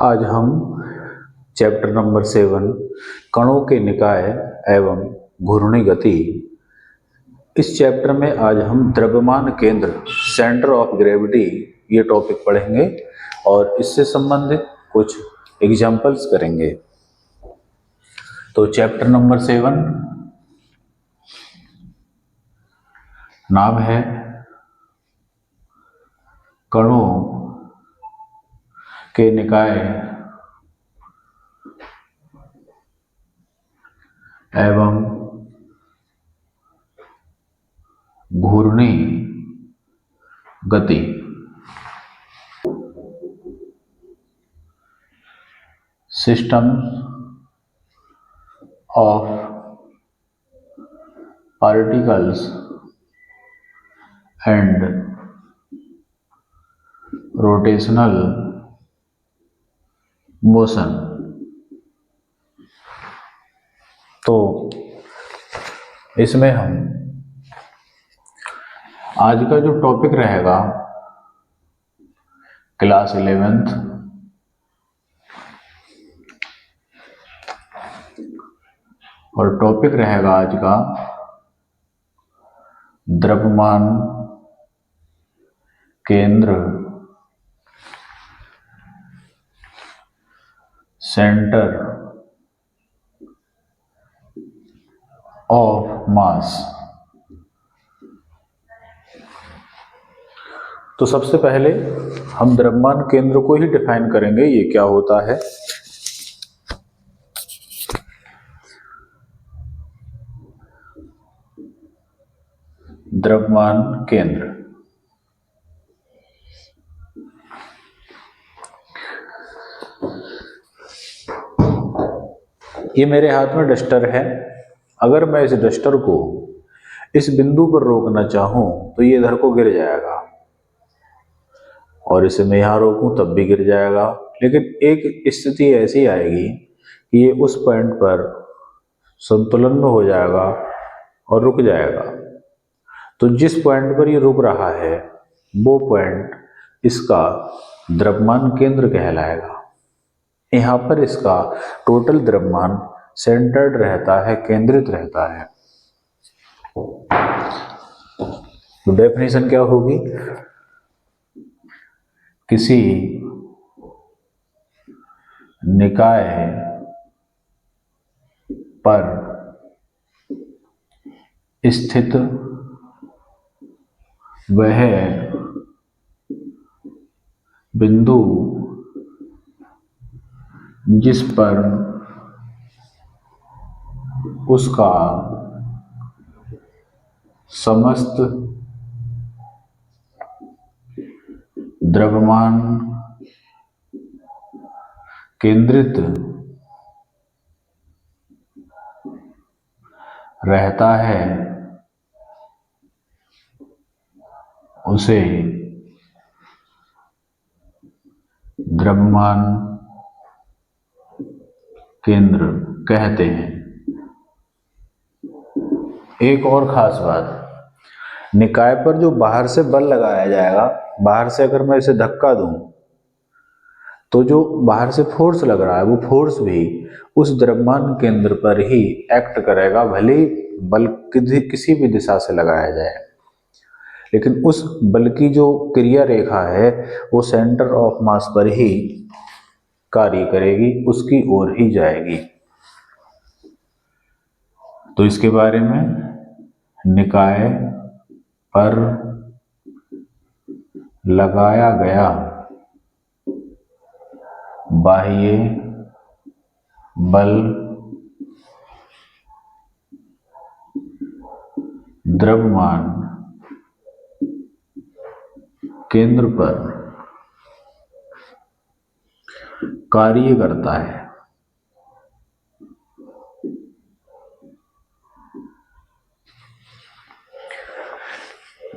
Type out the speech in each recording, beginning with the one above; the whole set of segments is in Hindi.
आज हम चैप्टर नंबर 7 कणों के निकाय एवं घूर्णी गति, इस चैप्टर में आज हम द्रव्यमान केंद्र सेंटर ऑफ ग्रेविटी ये टॉपिक पढ़ेंगे और इससे संबंधित कुछ एग्जाम्पल्स करेंगे। तो चैप्टर नंबर 7 नाम है कणों के निकाय एवं घूर्णी गति। System of particles and rotational motion. तो इसमें हम आज का जो टॉपिक रहेगा क्लास 11th और टॉपिक रहेगा आज का द्रव्यमान केंद्र सेंटर ऑफ मास। तो सबसे पहले हम द्रव्यमान केंद्र को ही डिफाइन करेंगे, ये क्या होता है। द्रव्यमान केंद्र ये मेरे हाथ में डस्टर है। अगर मैं इस डस्टर को इस बिंदु पर रोकना चाहूं तो ये इधर को गिर जाएगा और इसे मैं यहां रोकूं तब भी गिर जाएगा। लेकिन एक स्थिति ऐसी आएगी कि ये उस पॉइंट पर संतुलन में हो जाएगा और रुक जाएगा। तो जिस पॉइंट पर ये रुक रहा है वो पॉइंट इसका द्रव्यमान केंद्र कहलाएगा। यहाँ पर इसका टोटल द्रव्यमान सेंटर्ड रहता है, केंद्रित रहता है। तो डेफिनेशन क्या होगी, किसी निकाय पर स्थित वह बिंदु जिस पर उसका समस्त द्रव्यमान केंद्रित रहता है उसे द्रव्यमान केंद्र कहते हैं। एक और खास बात, निकाय पर जो बाहर से बल लगाया जाएगा, बाहर से अगर मैं इसे धक्का दूं तो जो बाहर से फोर्स लग रहा है वो फोर्स भी उस द्रव्यमान केंद्र पर ही एक्ट करेगा, भले ही बल किसी भी दिशा से लगाया जाए, लेकिन उस बल की जो क्रिया रेखा है वो सेंटर ऑफ मास पर ही कार्य करेगी, उसकी ओर ही जाएगी। तो इसके बारे में, निकाय पर लगाया गया बाह्य बल द्रव्यमान केंद्र पर कार्य करता है।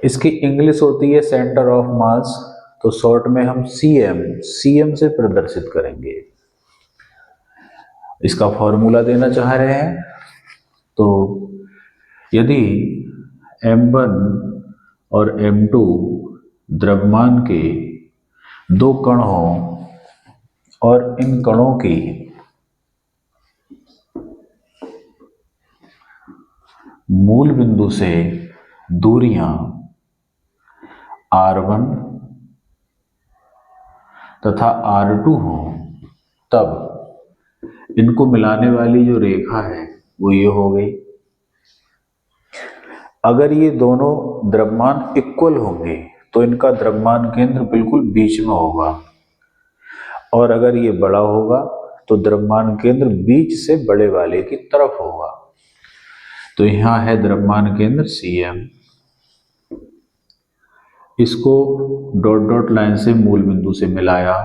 इसकी इंग्लिश होती है सेंटर ऑफ मास, तो शॉर्ट में हम सीएम से प्रदर्शित करेंगे। इसका फॉर्मूला देना चाह रहे हैं, तो यदि m1 और m2 द्रव्यमान के दो कण हों और इन कणों की मूल बिंदु से दूरियां r1 तथा r2 हो, तब इनको मिलाने वाली जो रेखा है वो ये हो गई। अगर ये दोनों द्रव्यमान इक्वल होंगे तो इनका द्रव्यमान केंद्र बिल्कुल बीच में होगा, और अगर ये बड़ा होगा तो द्रव्यमान केंद्र बीच से बड़े वाले की तरफ होगा। तो यहां है द्रव्यमान केंद्र Cm, इसको डॉट डॉट लाइन से मूल बिंदु से मिलाया,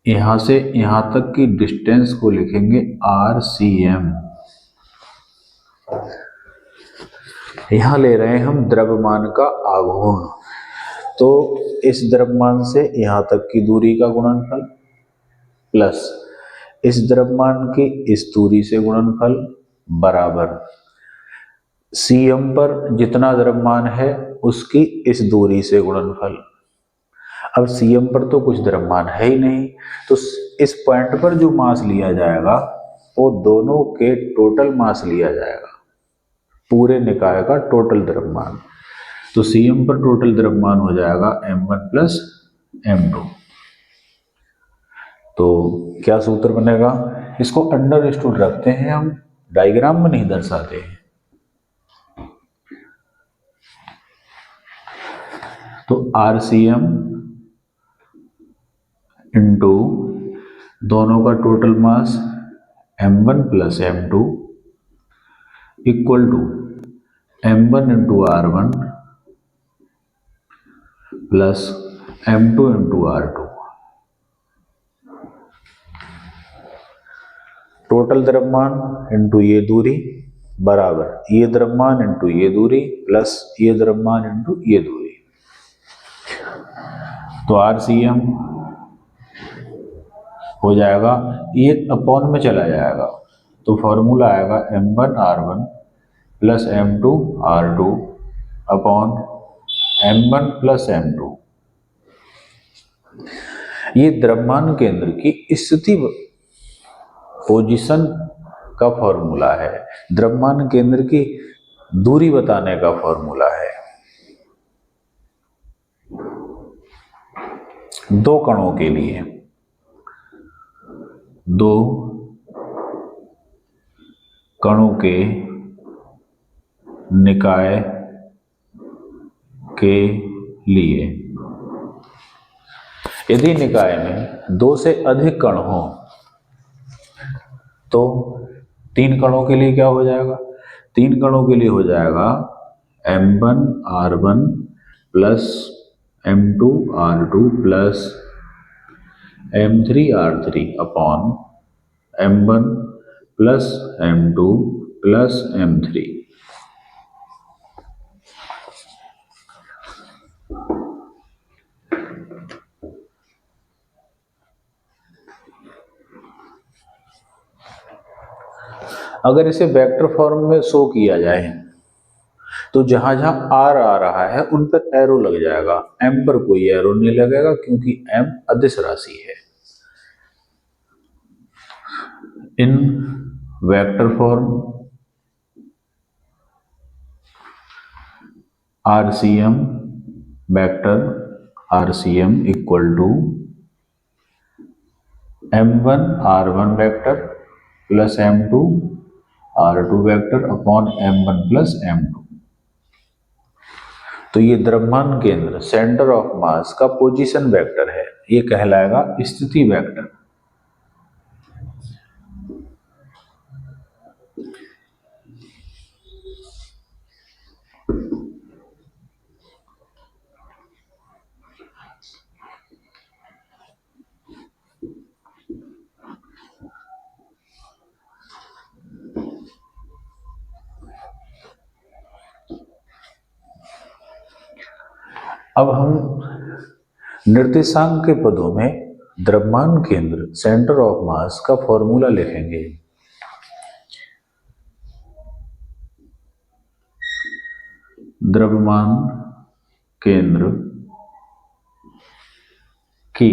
यहां से यहां तक की डिस्टेंस को लिखेंगे RCM। यहां ले रहे हैं हम द्रव्यमान का आघूर्ण, तो इस द्रव्यमान से यहां तक की दूरी का गुणनफल प्लस इस द्रव्यमान की इस दूरी से गुणनफल बराबर Cm पर जितना द्रव्यमान है उसकी इस दूरी से गुणनफल। अब Cm पर तो कुछ द्रव्यमान है ही नहीं, तो इस पॉइंट पर जो मास लिया जाएगा वो दोनों के टोटल मास लिया जाएगा, पूरे निकाय का टोटल द्रव्यमान। तो Cm पर टोटल द्रव्यमान हो जाएगा m1 प्लस m2। तो क्या सूत्र बनेगा, इसको अंडरस्टूड रखते हैं हम, डायग्राम में नहीं दर्शाते हैं। तो RCM इंटू दोनों का total mass m1 plus m2 equal to m1 into r1 plus m2 into r2। Total द्रव्यमान इंटू ये दूरी बराबर ये द्रव्यमान इंटू ये दूरी प्लस ये द्रव्यमान इंटू ये दूरी। तो RCM हो जाएगा, ये अपॉन में चला जाएगा, तो फॉर्मूला आएगा m1 r1 plus m2 r2 upon m1 plus m2। ये द्रव्यमान केंद्र की स्थिति पोजीशन का फॉर्मूला है, द्रव्यमान केंद्र की दूरी बताने का फॉर्मूला है। दो कणों के लिए, दो कणों के निकाय के लिए, यदि निकाय में दो से अधिक कण हो तो तीन कणों के लिए क्या हो जाएगा, तीन कणों के लिए हो जाएगा m1 r1 plus m2 r2 plus m3 r3 upon m1 plus m2 plus m3। अगर इसे वेक्टर फॉर्म में शो किया जाए तो जहां जहां R आ रहा है उन पर एरो लग जाएगा, M पर कोई एरो नहीं लगेगा क्योंकि M अदिश राशि है। In vector form RCM vector RCM equal to m1 r1 vector plus m2 r2 vector upon m1 plus m2। तो ये द्रव्यमान केंद्र सेंटर ऑफ मास का पोजीशन वेक्टर है, ये कहलाएगा स्थिति वेक्टर। अब हम निर्देशांक के पदों में द्रव्यमान केंद्र सेंटर ऑफ मास का फॉर्मूला लिखेंगे। द्रव्यमान केंद्र की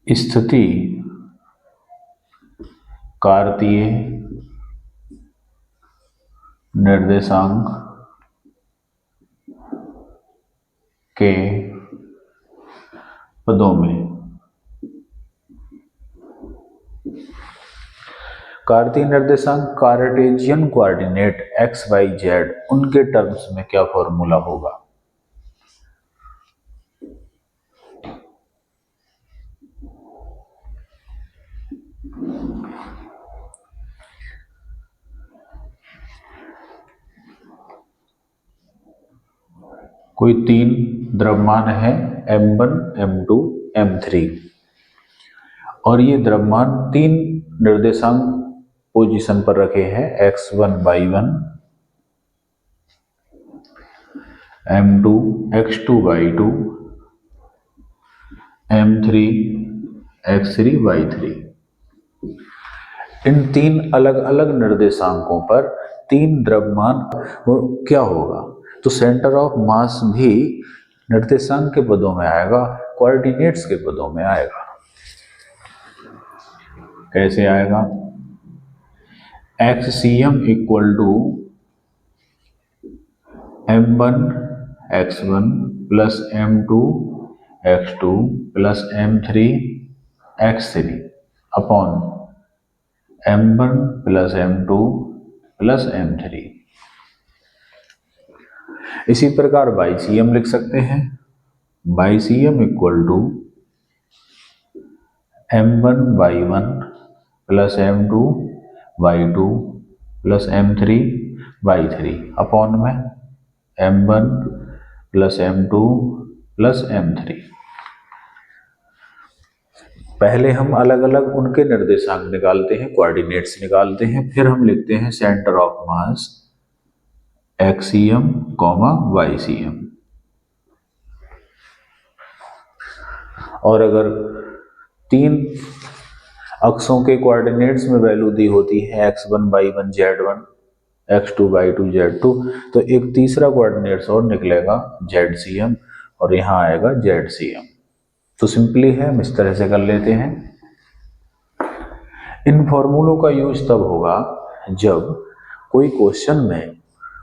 स्थिति कार्तीय निर्देशांक के पदों में। कार्तीय निर्देशांक cartesian coordinate X Y Z, उनके टर्म्स में क्या फॉर्मूला होगा? कोई तीन द्रव्यमान है m1, m2, m3 और ये द्रव्यमान तीन निर्देशांक पोजीशन पर रखे हैं x1, y1, m2, x2, y2, m3, x3, y3। इन तीन अलग अलग निर्देशांकों पर तीन द्रव्यमान क्या होगा? तो सेंटर ऑफ मास भी निर्देशांक के पदों में आएगा, कोऑर्डिनेट्स के पदों में आएगा। कैसे आएगा? XCM equal to m1 x1 plus m2 x2 plus m3 x3 upon m1 plus m2 plus m3। इसी प्रकार YCM लिख सकते हैं। YCM equal to m1 y1 plus m2 y2 plus m3 y3 upon में m1 plus m2 plus m3। पहले हम अलग अलग उनके निर्देशांक निकालते हैं, कोऑर्डिनेट्स निकालते हैं, फिर हम लिखते हैं centre of mass XCM, YCM। और अगर तीन अक्षों के कोऑर्डिनेट्स में वैल्यू दी होती है x1, y1, z1, x2, y2, z2, तो एक तीसरा कोऑर्डिनेट्स और निकलेगा ZCM और यहाँ आएगा ZCM। तो सिंपली है, हम इस तरह से कर लेते हैं। इन फॉर्मूलों का यूज तब होगा जब कोई क्वेश्चन में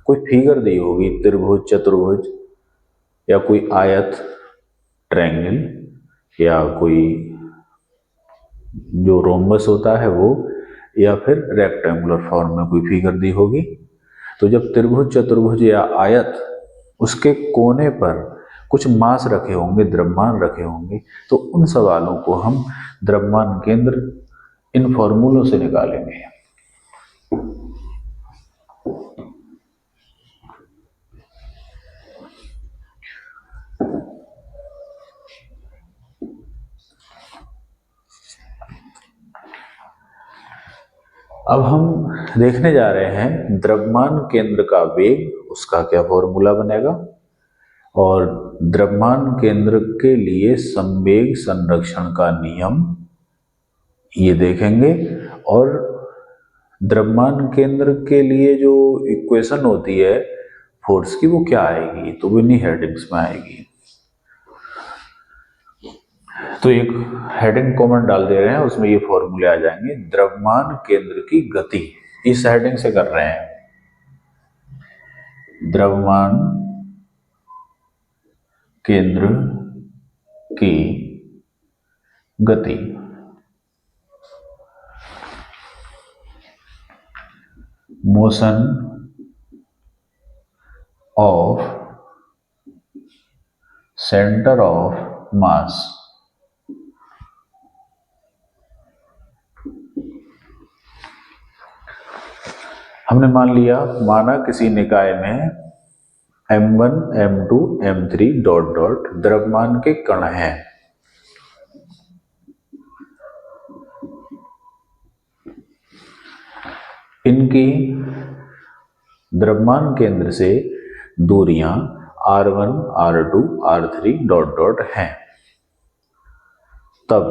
कोई फिगर दी होगी, त्रिभुज, चतुर्भुज या कोई आयत, ट्रायंगल, या कोई जो रोम्बस होता है वो, या फिर रेक्टेंगुलर फॉर्म में कोई फिगर दी होगी। तो जब त्रिभुज, चतुर्भुज या आयत, उसके कोने पर कुछ मास रखे होंगे, द्रव्यमान रखे होंगे, तो उन सवालों को हम द्रव्यमान केंद्र इन फॉर्मूलों से निकालेंगे। अब हम देखने जा रहे हैं द्रव्यमान केंद्र का वेग, उसका क्या फॉर्मूला बनेगा, और द्रव्यमान केंद्र के लिए संवेग संरक्षण का नियम ये देखेंगे। और द्रव्यमान केंद्र के लिए जो इक्वेशन होती है फोर्स की, वो क्या आएगी, तो वो इन्हीं हेडिंग्स में आएगी। तो एक हेडिंग कॉमन डाल दे रहे हैं, उसमें ये फॉर्मूले आ जाएंगे। द्रव्यमान केंद्र की गति, इस हेडिंग से कर रहे हैं। द्रव्यमान केंद्र की गति, motion of centre of mass. हमने माना किसी निकाय में m1, m2, m3 dot dot द्रव्यमान के कण हैं। इनकी द्रव्यमान केंद्र से दूरियां r1, r2, r3 dot dot हैं। तब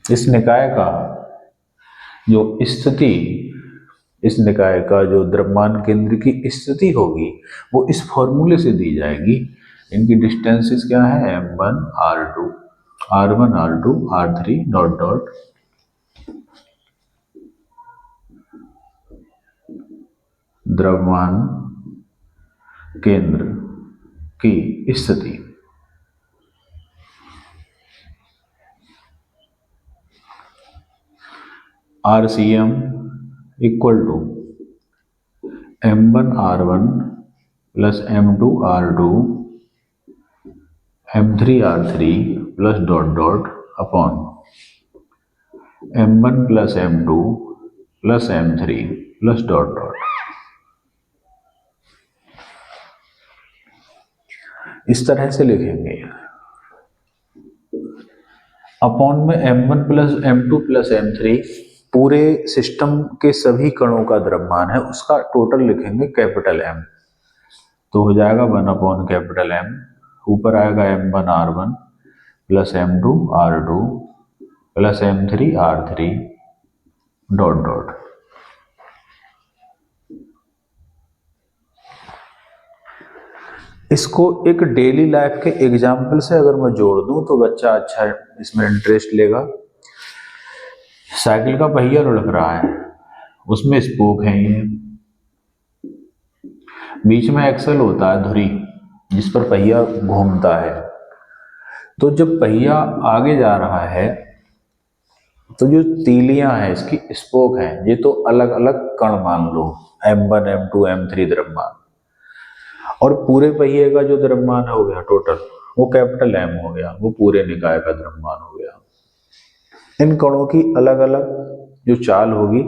इस निकाय का जो स्थिति, इस निकाय का जो द्रव्यमान केंद्र की स्थिति होगी वो इस फॉर्मूले से दी जाएगी। इनकी डिस्टेंसेस क्या है, m1, r2, R1 R2 R3 dot dot द्रव्यमान केंद्र की स्थिति। RCM equal to M1 R1 plus M2 R2 M3 R3 plus dot dot upon M1 plus M2 plus M3 plus dot dot. इस तरह से लिखेंगे। अपॉन में M1 plus M2 plus M3 पूरे सिस्टम के सभी कणों का द्रव्यमान है, उसका टोटल लिखेंगे कैपिटल M। तो हो जाएगा 1 अपॉन कैपिटल M, ऊपर आएगा M1 R1 plus M2 R2 plus M3 R3 dot dot. इसको एक डेली लाइफ के एग्जाम्पल से अगर मैं जोड़ दूं तो बच्चा अच्छा इसमें इंटरेस्ट लेगा। साइकिल का पहिया लुढ़क रहा है, उसमें स्पोक है, ये बीच में एक्सल होता है धुरी जिस पर पहिया घूमता है। तो जब पहिया आगे जा रहा है तो जो तीलियां हैं इसकी स्पोक हैं, ये तो अलग अलग कण मान लो, M1 M2 M3 द्रव्यमान, और पूरे पहिए का जो द्रव्यमान हो गया टोटल वो कैपिटल M हो गया, वो पूरे निकाय का द्रव्यमान हो गया। इन कणों की अलग अलग जो चाल होगी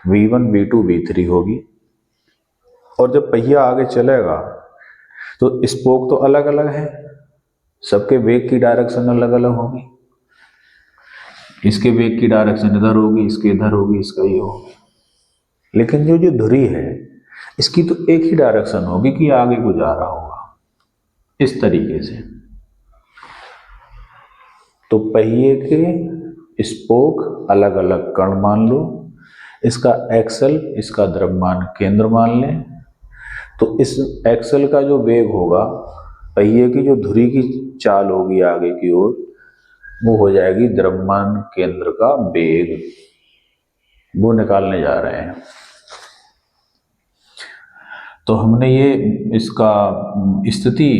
V1 V2 V3 होगी, और जब पहिया आगे चलेगा तो स्पोक तो अलग अलग है, सबके वेग की डायरेक्शन अलग अलग होगी। इसके वेग की डायरेक्शन इधर होगी, इसके इधर होगी, इसका ये होगी। लेकिन जो धुरी है इसकी तो एक ही डायरेक्शन होगी कि आगे को जा रहा होगा, इस तरीके से। तो पहिए के स्पोक अलग अलग कण मान लो, इसका एक्सल, इसका द्रव्यमान केंद्र मान लें। तो इस एक्सल का जो वेग होगा, पहिए की जो धुरी की चाल होगी आगे की ओर, वो हो जाएगी द्रव्यमान केंद्र का वेग, वो निकालने जा रहे हैं। तो हमने ये इसका स्थिति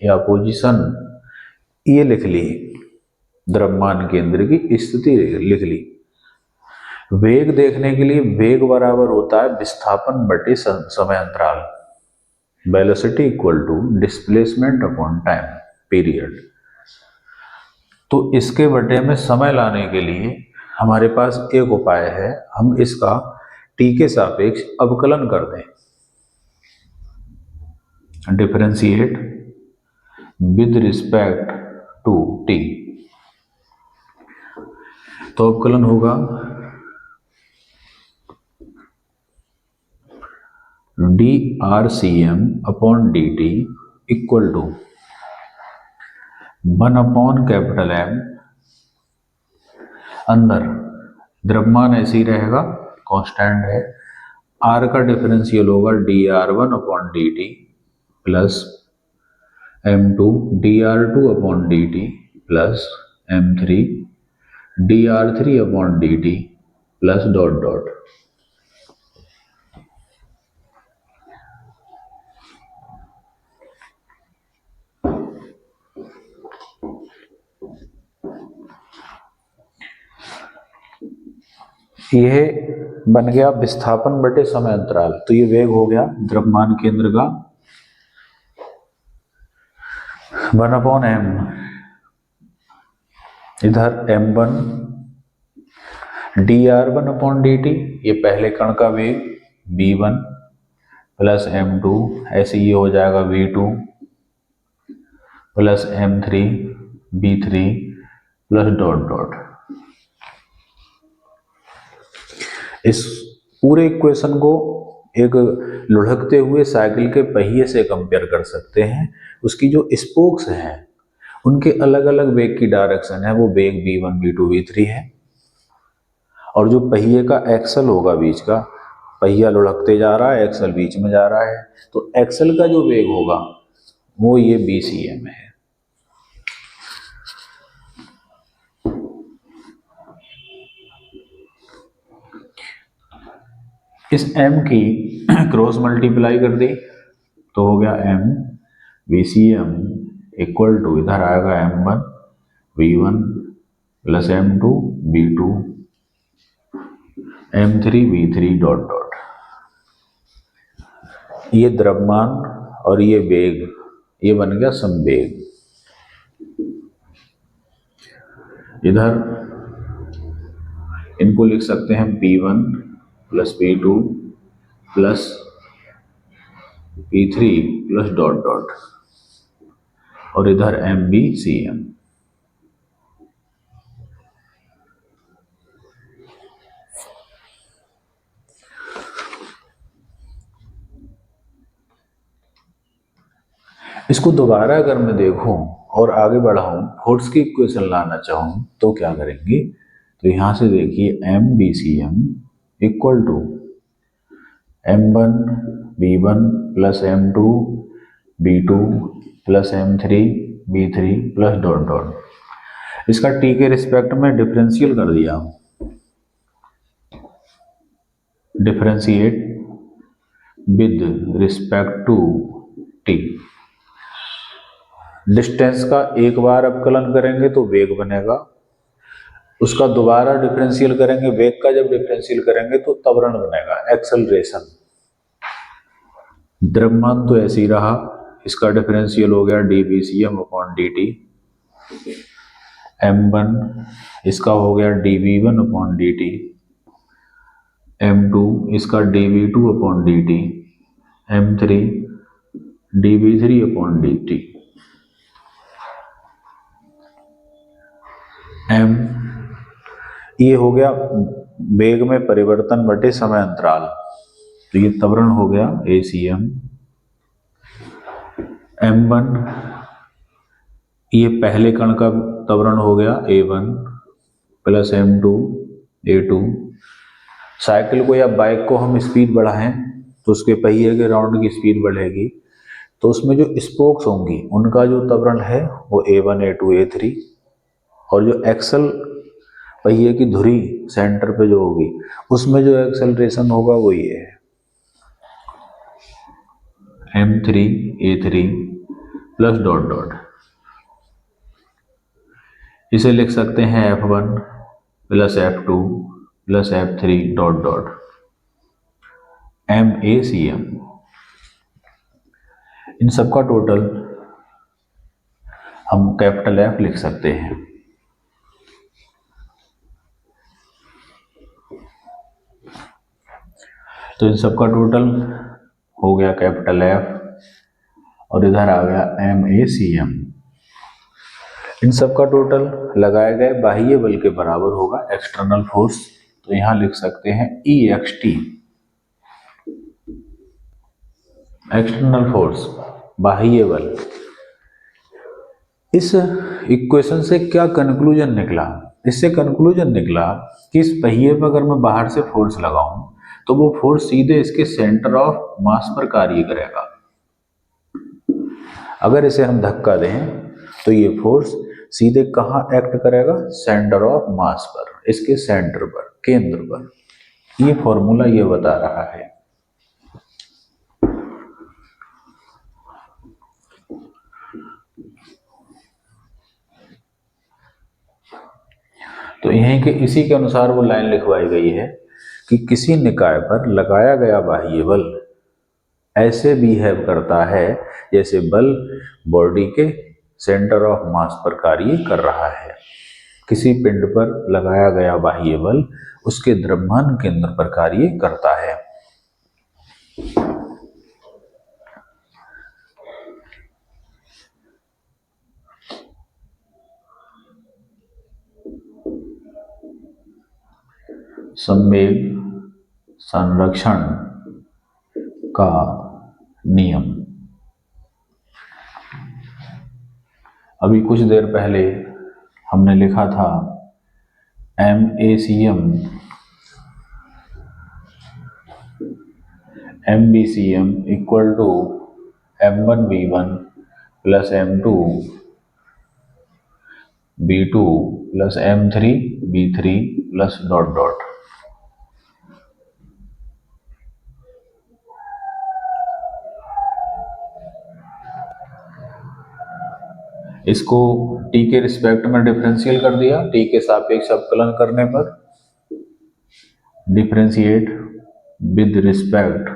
या पोजीशन ये लिख ली, द्रव्यमान केंद्र की स्थिति लिख ली। वेग देखने के लिए वेग बराबर होता है विस्थापन बटे समय अंतराल, velocity equal to displacement upon time period. तो इसके बटे में समय लाने के लिए हमारे पास एक उपाय है, हम इसका t के सापेक्ष अवकलन कर दें, differentiate with respect to t। तो अवकलन होगा dRCM upon dt equal to 1 upon capital M, अंदर द्रव्यमान ऐसे ही रहेगा, कांस्टेंट है, R का डिफरेंशियल होगा dR1 upon dt plus M2 dR2 upon dt plus M3 dR3 upon dt plus dot dot. यह बन गया विस्थापन बटे समय अंतराल। तो ये वेग हो गया द्रव्यमान केंद्र का 1 अपॉन M, इधर M1 dR1 अपॉन dt, ये पहले कण का वेग V1 प्लस M2, ऐसे ये हो जाएगा V2 plus M3 V3 plus dot dot. इस पूरे इक्वेशन को एक लुढ़कते हुए साइकिल के पहिए से कंपेयर कर सकते हैं। उसकी जो स्पोक्स हैं उनके अलग अलग वेग की डायरेक्शन है, वो वेग V1 V2 V3 है, और जो पहिए का एक्सल होगा बीच का, पहिया लुढ़कते जा रहा है, एक्सल बीच में जा रहा है, तो एक्सल का जो वेग होगा वो ये BCM है। इस m की क्रॉस मल्टीप्लाई कर दी तो हो गया m VCM इक्वल टू, इधर आएगा M1 V1 plus M2 V2 M3 V3 dot dot. ये द्रव्यमान और ये वेग, ये बन गया संवेग। इधर इनको लिख सकते हैं P1 plus P2 plus P3 plus dot dot, और इधर MVCM। इसको दोबारा अगर मैं देखूं और आगे बढ़ाऊं, फोर्स की इक्वेशन लाना चाहूं तो क्या करेंगे, तो यहां से देखिए MVCM equal to M1 V1 plus M2 B2 plus M3 B3 plus dot dot. इसका t के रिस्पेक्ट में डिफरेंशियल कर दिया, differentiate with respect to t। Distance का एक बार अवकलन करेंगे तो वेग बनेगा, उसका दोबारा डिफरेंशियल करेंगे, वेग का जब डिफरेंशियल करेंगे तो त्वरण बनेगा, एक्सेलरेशन। द्रव्यमान तो ऐसे ही रहा, इसका डिफरेंशियल हो गया dVCM अपॉन dt। M1 इसका हो गया dV1 अपॉन dt। M2 इसका dV2 upon dt। M3 dV3 upon dt। M ये हो गया वेग में परिवर्तन बटे समय अंतराल, तो ये त्वरण हो गया ACM। M1 ये पहले कण का त्वरण हो गया A1 plus M2 A2। Cycle को या बाइक को हम स्पीड बढ़ाएं तो उसके पहिए के राउंड की स्पीड बढ़ेगी, तो उसमें जो स्पोक्स होंगी उनका जो त्वरण है वो A1 A2 A3, और जो एक्सल पहिए की धुरी सेंटर पे जो होगी उसमें जो एक्सेलरेशन होगा वो ये है M3 A3 plus dot dot. इसे लिख सकते हैं F1 plus F2 plus F3 dot dot MACM। इन सबका टोटल हम कैपिटल F लिख सकते हैं। तो इन सबका टोटल हो गया कैपिटल F, और इधर आ गया MACM। इन सबका टोटल लगाए गए बाह्य बल के बराबर होगा एक्सटर्नल फोर्स, तो यहां लिख सकते हैं EXT, एक्सटर्नल फोर्स, बाह्य बल। इस इक्वेशन से क्या कंक्लूजन निकला, इससे कंक्लूजन निकला कि इस पहिए पर अगर मैं बाहर से फोर्स लगाऊं तो वो फोर्स सीधे इसके सेंटर ऑफ मास पर कार्य करेगा। अगर इसे हम धक्का दें तो ये फोर्स सीधे कहाँ एक्ट करेगा, सेंटर ऑफ मास पर, इसके सेंटर पर, केंद्र पर। ये फॉर्मूला ये बता रहा है। तो यहीं के इसी के अनुसार वो लाइन लिखवाई गई है कि किसी निकाय पर लगाया गया बाह्य बल ऐसे बिहेव करता है जैसे बल बॉडी के सेंटर ऑफ मास पर कार्य कर रहा है। किसी पिंड पर लगाया गया बाह्य बल उसके द्रव्यमान केंद्र पर कार्य करता है। संवेग संरक्षण का नियम। अभी कुछ देर पहले हमने लिखा था MACM MBCM equal to M1 V1 plus M2 B2 plus M3 B3 plus dot dot. इसको t के रिस्पेक्ट में डिफरेंशियल कर दिया, t के सापेक्ष अवकलन करने पर, differentiate with respect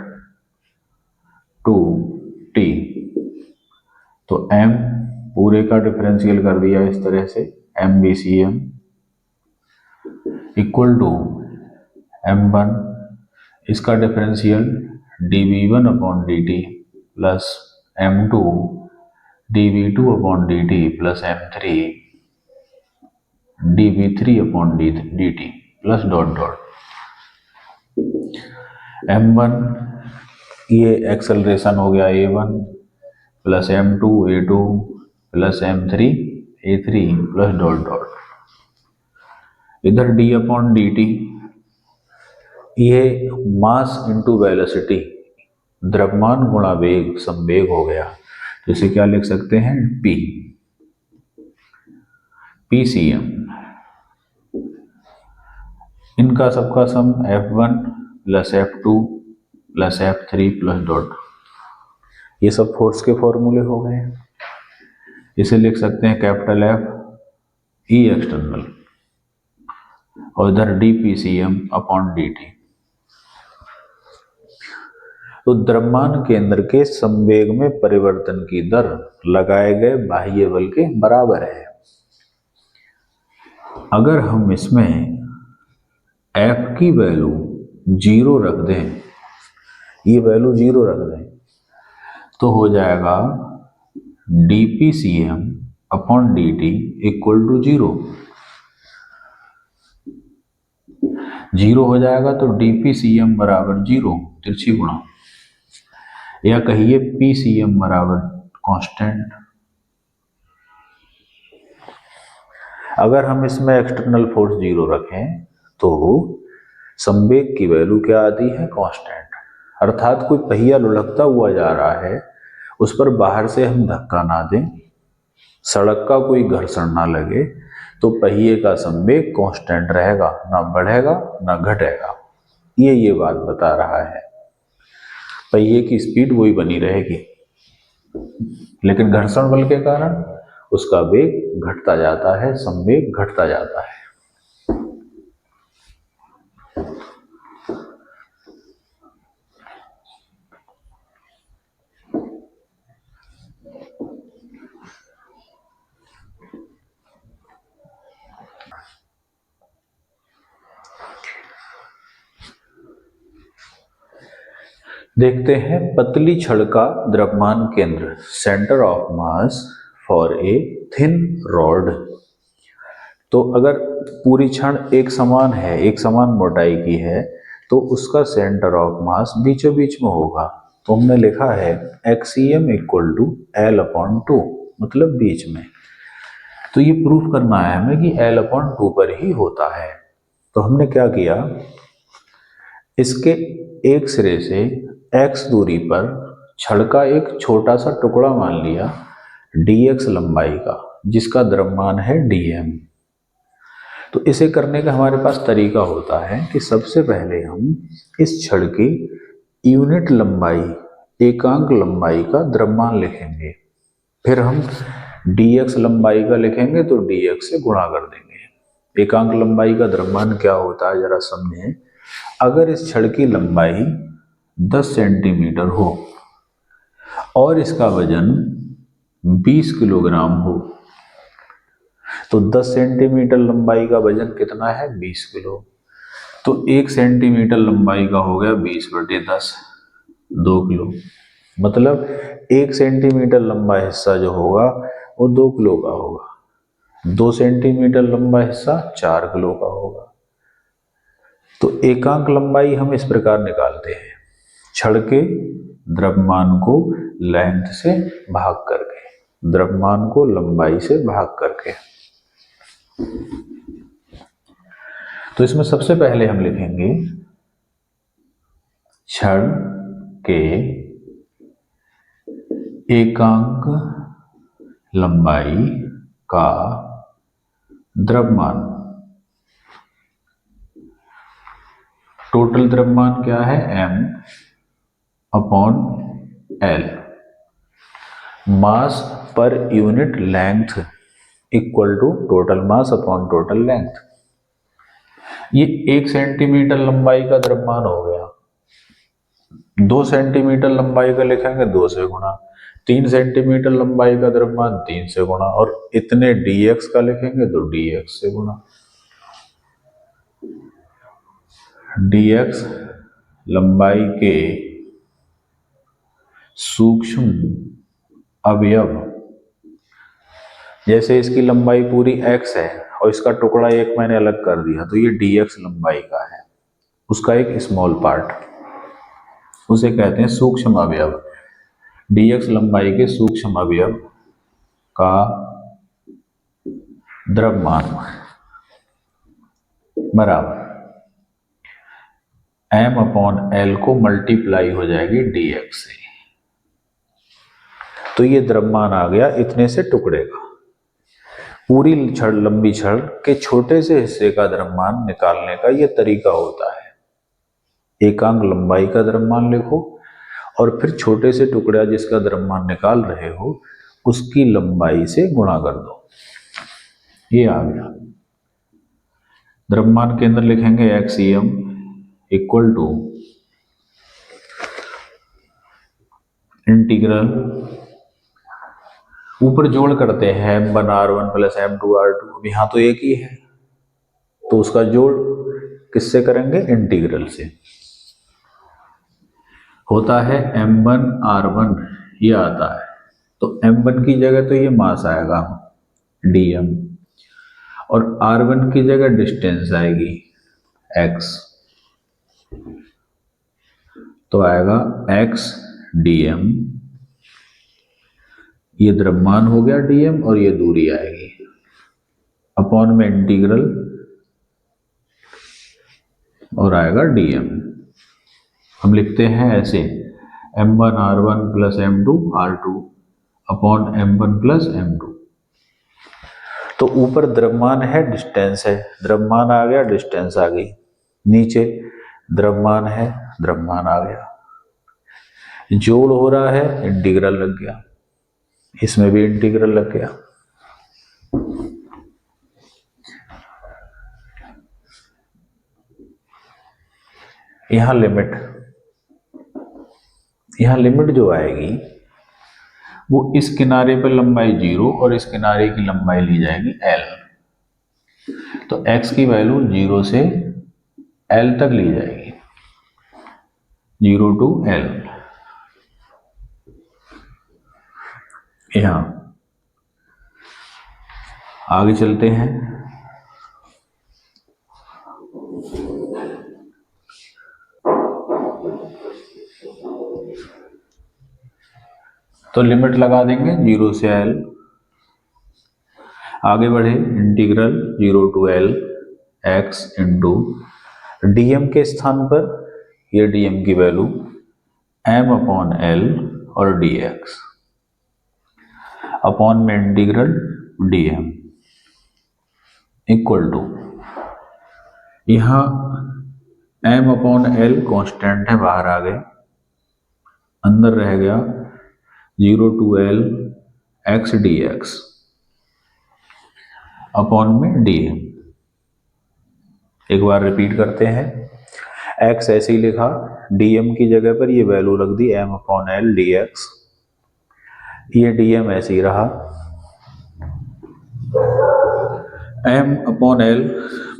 to t, तो m पूरे का डिफरेंशियल कर दिया इस तरह से, MBCM इक्वल टू m1 इसका differential dv1 upon dt plus m2 dv2 upon dt plus m3 dv3 upon dt plus dot dot. m1 ये एक्सेलरेशन हो गया a1 plus m2 a2 plus m3 a3 plus dot dot. इधर d अपॉन dt ये मास इंटू वेलोसिटी, द्रव्यमान गुणा वेग संवेग हो गया, तो इसे क्या लिख सकते हैं, PCM। इनका सबका सम F1 plus F2 plus F3 plus dot, ये सब फोर्स के फॉर्मूले हो गए। इसे लिख सकते हैं कैपिटल F E एक्सटर्नल और इधर DPCM अपॉन dt। तो द्रव्यमान केंद्र के संवेग में परिवर्तन की दर लगाए गए बाह्य बल के बराबर है। अगर हम इसमें F की वैल्यू 0 रख दें, ये वैल्यू 0 रख दें, तो हो जाएगा DPCM upon dt equal to 0 हो जाएगा, तो DPCM बराबर 0 तिरछी गुणा, या कहिए PCM बराबर कांस्टेंट। अगर हम इसमें एक्सटर्नल फोर्स 0 रखें तो संवेग की वैल्यू क्या आती है, कांस्टेंट। अर्थात कोई पहिया लुढ़कता हुआ जा रहा है, उस पर बाहर से हम धक्का ना दें, सड़क का कोई घर्षण ना लगे, तो पहिए का संवेग कांस्टेंट रहेगा, ना बढ़ेगा ना घटेगा। ये बात बता रहा है, पहिए की स्पीड वही बनी रहेगी, लेकिन घर्षण बल के कारण उसका वेग घटता जाता है, संवेग घटता जाता है। देखते हैं पतली छड़ का द्रव्यमान केंद्र, centre of mass for a thin rod. तो अगर पूरी छड़ एक समान है, एक समान मोटाई की है, तो उसका सेंटर ऑफ मास बीचों बीच में होगा। तो हमने लिखा है एक्सीएम इक्वल टू L अपॉन 2, मतलब बीच में। तो ये प्रूफ करना है हमें कि L अपॉन 2 पर ही होता है। तो हमने क्या किया, इसके एक सिरे से x दूरी पर छड़ का एक छोटा सा टुकड़ा मान लिया dx लंबाई का, जिसका द्रव्यमान है dm। तो इसे करने का हमारे पास तरीका होता है कि सबसे पहले हम इस छड़ की यूनिट लंबाई, एकांक लंबाई का द्रव्यमान लिखेंगे, फिर हम dx लंबाई का लिखेंगे तो dx से गुणा कर देंगे। एकांक लंबाई का द्रव्यमान क्या होता है जरा समझें। अगर इस छड़ की लंबाई 10 सेंटीमीटर हो और इसका वजन 20 किलोग्राम हो, तो 10 सेंटीमीटर लंबाई का वजन कितना है, 20 किलो। तो 1 सेंटीमीटर लंबाई का हो गया 20/10, 2 किलो। मतलब 1 सेंटीमीटर लंबा हिस्सा जो होगा वो 2 किलो का होगा, 2 सेंटीमीटर लंबा हिस्सा 4 किलो का होगा। तो एकांक लंबाई हम इस प्रकार निकालते हैं, छड़ के द्रव्यमान को लेंथ से भाग करके, द्रव्यमान को लंबाई से भाग करके। तो इसमें सबसे पहले हम लिखेंगे छड़ के एकांक लंबाई का द्रव्यमान, टोटल द्रव्यमान क्या है, m अपॉन L। मास पर unit length equal to total mass upon total length. ये 1 सेंटीमीटर लंबाई का द्रव्यमान हो गया, 2 सेंटीमीटर लंबाई का लिखेंगे 2 से गुणा, 3 सेंटीमीटर लंबाई का द्रव्यमान 3 से गुणा, और इतने dx का लिखेंगे तो dx से गुणा। dx लंबाई के सूक्ष्म अवयव, जैसे इसकी लंबाई पूरी x है और इसका टुकड़ा एक मैंने अलग कर दिया, तो ये dx लंबाई का है, उसका एक स्मॉल पार्ट, उसे कहते हैं सूक्ष्म अवयव। dx लंबाई के सूक्ष्म अवयव का द्रव्यमान बराबर m अपॉन l को मल्टीप्लाई हो जाएगी dx से। तो ये द्रव्यमान आ गया इतने से टुकड़े का। पूरी छड़, लंबी छड़ के छोटे से हिस्से का द्रव्यमान निकालने का ये तरीका होता है। एकांक लंबाई का द्रव्यमान लिखो और फिर छोटे से टुकड़ा जिसका द्रव्यमान निकाल रहे हो उसकी लंबाई से गुणा कर दो। ये आ गया। द्रव्यमान के अंदर लिखेंगे एक्सीएम इक्वल टू इंटीग्रल, ऊपर जोड़ करते हैं m1r1 प्लस m2r2, अब यहाँ तो एक ही है तो उसका जोड़ किससे करेंगे, इंटीग्रल से। होता है m1r1, ये आता है तो m1 की जगह तो ये मास आएगा dm, और r1 की जगह डिस्टेंस आएगी x, तो आएगा x dm, ये द्रव्यमान हो गया dm और ये दूरी आएगी, अपॉन में इंटीग्रल और आएगा dm। हम लिखते हैं ऐसे m1r1 plus m2r2 upon m1 plus m2। तो ऊपर द्रव्यमान है, डिस्टेंस है, द्रव्यमान आ गया, डिस्टेंस आ गई, नीचे द्रव्यमान है, द्रव्यमान आ गया, जोड़ हो रहा है, इंटीग्रल लग गया, इसमें भी इंटीग्रल लग गया। यहां लिमिट जो आएगी वो इस किनारे पर लंबाई 0 और इस किनारे की लंबाई ली जाएगी l, तो x की वैल्यू 0 से l तक ली जाएगी, 0 टू l। यहां आगे चलते हैं। तो लिमिट लगा देंगे 0 से l, आगे बढ़े, integral 0 to l x into dm के स्थान पर ये dm की वैल्यू m अपॉन l और dx, अपॉन में इंटीग्रल dm इक्वल टू, यहां m अपॉन l कांस्टेंट है, बाहर आ गए, अंदर रह गया 0 to l x dx upon में dm। एक बार रिपीट करते हैं, x ऐसे ही लिखा, dm की जगह पर ये वैल्यू रख दी m अपॉन l dx, ये dm ऐसे ही रहा, m अपॉन l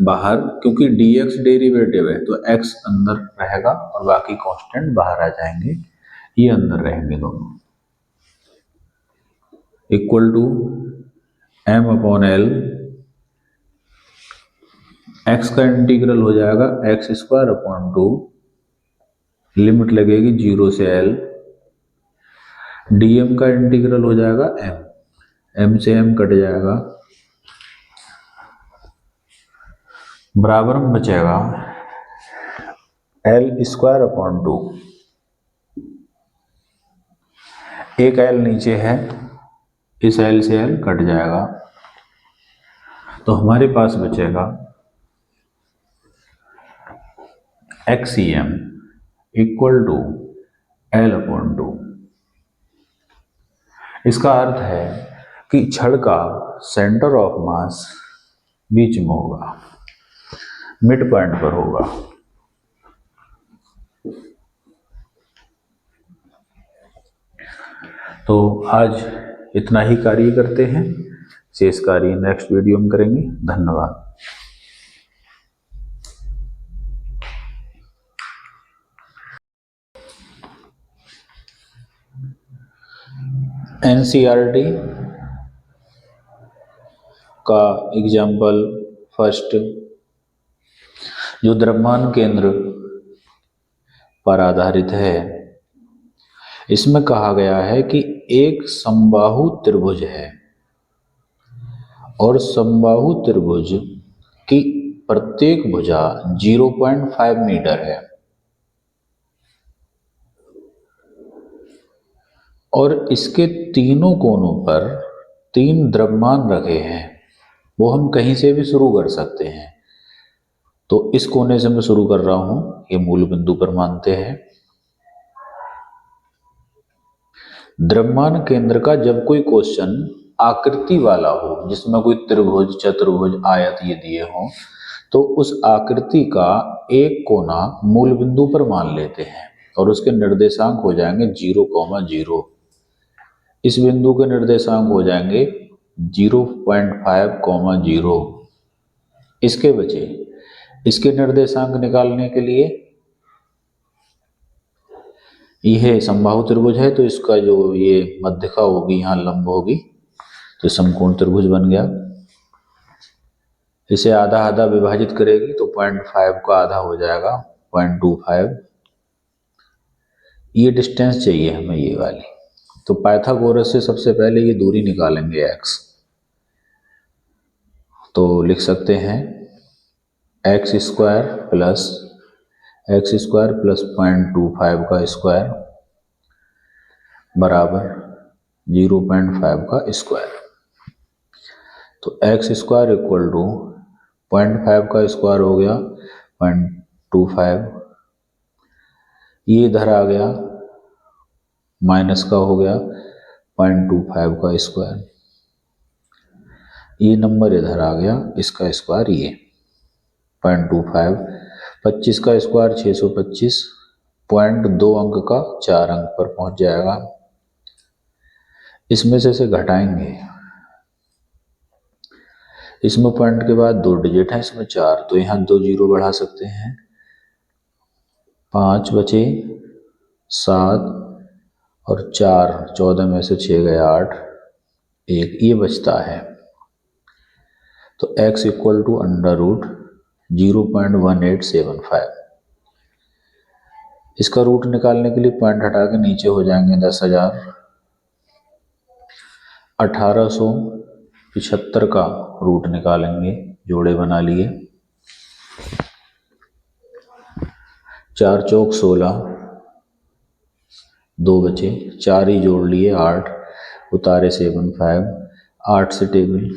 बाहर, क्योंकि dx डेरिवेटिव है तो x अंदर रहेगा और बाकी कांस्टेंट बाहर आ जाएंगे, ये अंदर रहेंगे दोनों, equal to m upon l, x का इंटीग्रल हो जाएगा एक्स स्क्वायर अपॉन 2, लिमिट लगेगी 0 से l, dm का इंटीग्रल हो जाएगा m से m कट जाएगा, बराबर में बचेगा l स्क्वायर अपॉन 2, एक l नीचे है, इस l से l कट जाएगा, तो हमारे पास बचेगा XCM equal to l upon 2। इसका अर्थ है कि छड़ का सेंटर ऑफ मास बीच में होगा, मिड पॉइंट पर होगा। तो आज इतना ही कार्य करते हैं, शेष कार्य नेक्स्ट वीडियो में करेंगे। धन्यवाद। एनसीईआरटी का एग्जाम्पल फर्स्ट, जो द्रव्यमान केंद्र पर आधारित है, इसमें कहा गया है कि एक समबाहु त्रिभुज है और समबाहु त्रिभुज की प्रत्येक भुजा 0.5 मीटर है और इसके तीनों कोनों पर 3 द्रव्यमान रखे हैं। वो हम कहीं से भी शुरू कर सकते हैं। तो इस कोने से मैं शुरू कर रहा हूं, ये मूल बिंदु पर मानते हैं। द्रव्यमान केंद्र का जब कोई क्वेश्चन आकृति वाला हो, जिसमें कोई त्रिभुज, चतुर्भुज, आयत ये दिए हों, तो उस आकृति का एक कोना मूल बिंदु पर मान लेते हैं और उसके निर्देशांक हो जाएंगे 0,0। इस बिंदु के निर्देशांक हो जाएंगे 0.5,0। इसके बचे इसके निर्देशांक निकालने के लिए, यह समबाहु त्रिभुज है तो इसका जो ये मध्यिका होगी यहाँ लंब होगी, तो समकोण त्रिभुज बन गया। इसे आधा आधा विभाजित करेगी तो 0.5 का आधा हो जाएगा 0.25। ये डिस्टेंस चाहिए हमें, ये वाली। तो पाइथागोरस से सबसे पहले ये दूरी निकालेंगे x। तो लिख सकते हैं x स्क्वायर प्लस 0.25 का स्क्वायर बराबर 0.5 का स्क्वायर। तो x स्क्वायर इक्वल टू 0.5 का स्क्वायर हो गया 0.25, ये इधर आ गया माइनस का हो गया 0.25 का स्क्वायर, ये नंबर इधर आ गया, इसका स्क्वायर ये 0.25, 25 का स्क्वायर 625, 0.2 अंक का 4 अंक पर पहुंच जाएगा। इसमें से इसे घटाएंगे, इसमें पॉइंट के बाद 2 डिजिट है, इसमें 4, तो यहाँ 2 जीरो बढ़ा सकते हैं। 5 बचे 7 और 4, 14 में से 6 गया 8, 1 ये बचता है। तो x equal to under root 0.1875। इसका रूट निकालने के लिए पॉइंट हटा के नीचे हो जाएंगे 10,000। 1875 का रूट निकालेंगे, जोड़े बना लिए। 4 चौक 16, 2 बचे, 4 ही जोड़ लिए 8, उतारे 75, 8 से टेबल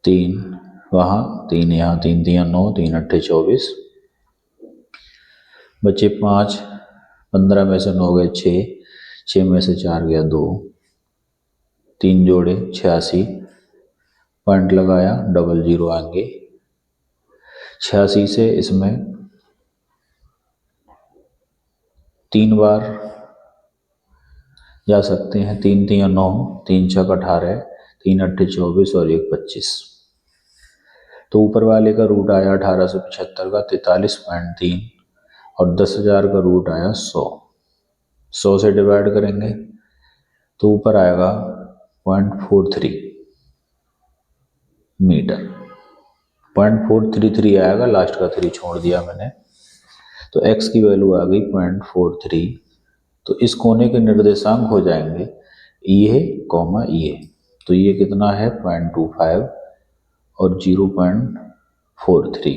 3 वहाँ, 3 यहाँ, 3 3 9, 3 8 24, बचे 5, 15 में से 9 गए 6, 6 में से 4 गया 2, 3 जोड़े 86, पॉइंट लगाया, डबल जीरो आएंगे। 86 से इसमें 3 बार जा सकते हैं, 3 3 9, 3 6 18, 3 8 24 और 1 25। तो ऊपर वाले का रूट आया 1875 का 43.3 और 10,000 का रूट आया 100। 100 से डिवाइड करेंगे तो ऊपर आएगा 0.43 मीटर। 0.433 आएगा, लास्ट का 3 छोड़ दिया मैंने। तो x की वैल्यू आ गई 0.43। तो इस कोने के निर्देशांक हो जाएंगे ये कॉमा ये, तो ये कितना है 0.25 और 0.43।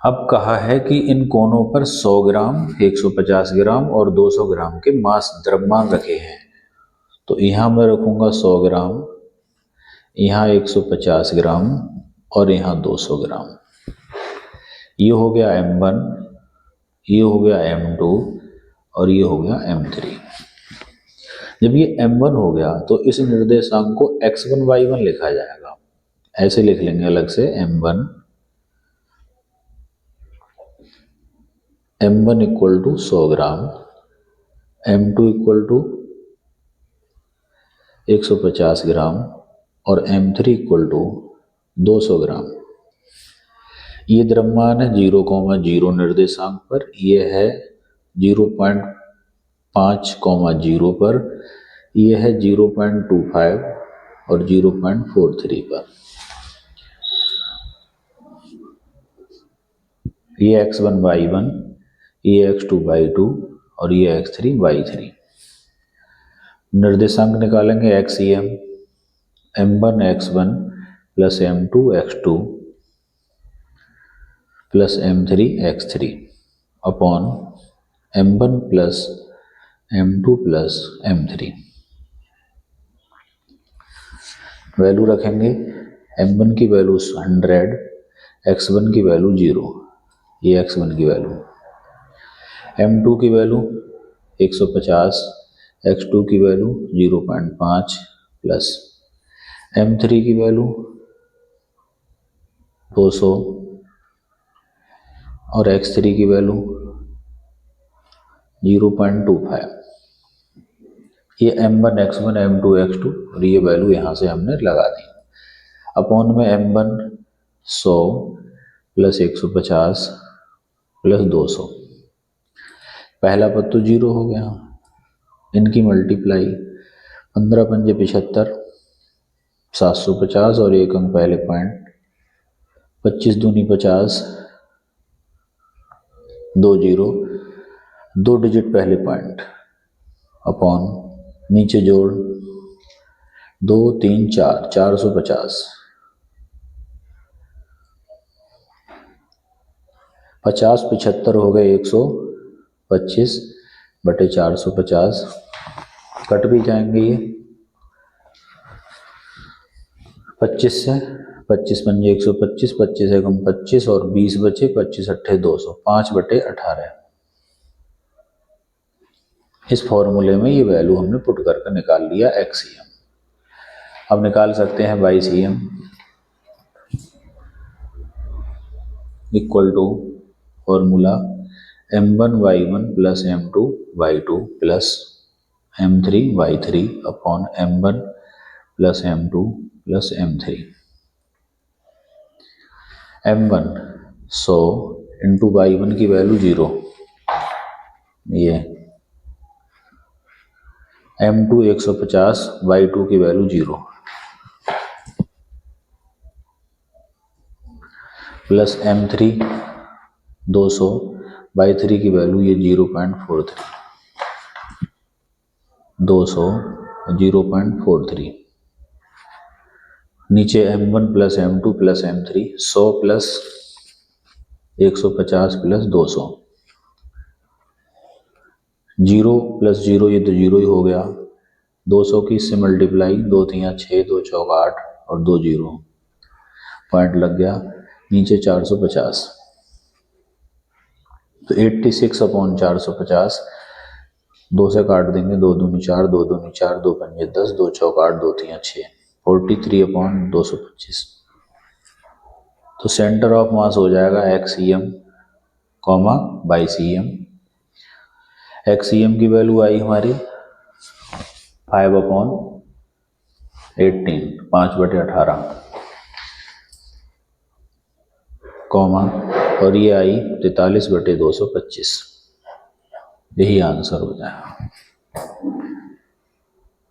अब कहा है कि इन कोनों पर 100 ग्राम, 150 ग्राम और 200 ग्राम के मास द्रव्यमान रखे हैं। तो यहाँ मैं रखूँगा 100 ग्राम, यहाँ 150 ग्राम और यहाँ 200 ग्राम। ये हो गया M1, ये हो गया M2 और ये हो गया m3। जब ये m1 हो गया तो इस निर्देशांक को x1 y1 लिखा जाएगा। ऐसे लिख लेंगे अलग से m1 equal to 100 gram, m2 equal to 150 gram और m3 इक्वल टू 200 ग्राम। ये द्रव्यमान है 0,0 निर्देशांक पर, ये है 0.5,0 पर, ये है 0.25 और 0.43 पर। ये x1 y1, ये x2 y2 और ये x3 y3। निर्देशांक निकालेंगे xem, m1 x1 plus m2 x2 plus m3 x3 upon m1 plus m2 plus m3। Value रखेंगे, m1 की वैल्यू 100, x1 की वैल्यू 0, ये x1 की वैल्यू, m2 की वैल्यू 150, x2 की वैल्यू 0.5 प्लस m3 की वैल्यू 200 और x3 की वैल्यू 0.25। ये m1 x1 m2 x2 और ये वैल्यू यहाँ से हमने लगा दी। अपॉन में m1 100 प्लस 150 प्लस 200, पहला पद तो 0 हो गया, इनकी मल्टीप्लाई 15 पंजे 75, 750 और एक अंक पहले पॉइंट, 25 दूनी 50, 2 0, 2 डिजिट पहले पॉइंट, अपॉन नीचे जोड़ 2 3 4, 450, 50 75 हो गए 125 बटे 450, कट भी जाएंगे ये 25 से, 25 पंजे 125, 25 एकम 25 और 20 बचे, 25 अट्ठे 200, 5 बटे 18। इस फॉर्मूले में ये वैल्यू हमने पुट करके निकाल लिया XCM। अब निकाल सकते हैं YCM equal to formula m1 y1 plus m2 y2 plus m3 y3 upon m1 plus m2 plus m3। m1 100 into y1 की वैल्यू 0, ये m2 150, y2 की वैल्यू 0 प्लस m3 200, y3 की वैल्यू ये 0.43, 200 0.43। नीचे m1 plus m2 plus m3, 100 plus 150 plus 200, 0 plus 0 ये तो 0 ही हो गया, 200 की इससे मल्टीप्लाई, 2 3 6, 2 चौक 8 और 2 0, पॉइंट लग गया, नीचे 450, तो 86 अपॉन 450, 2 से काट देंगे, 2 दूनी 4, 2 दूनी 4, 2 पंजे 10, 2 चौक 8, 2 3 6, 43 अपॉन 225। तो सेंटर ऑफ मास हो जाएगा XCM कॉमा YCM। XCM की वैल्यू आई हमारी 5 अपॉन 18, 5 बटे 18 कॉमा, और ये आई 43 बटे 225। यही आंसर हो जाएगा।